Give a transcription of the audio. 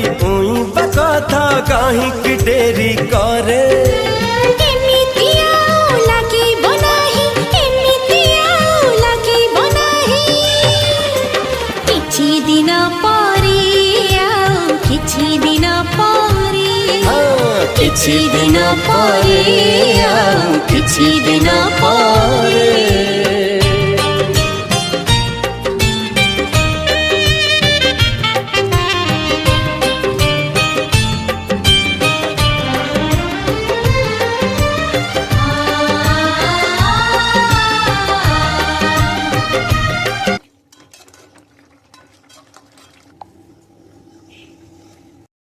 उई बकथा कहीं की डेरी करे किछि दिन परे किछि दिन परे।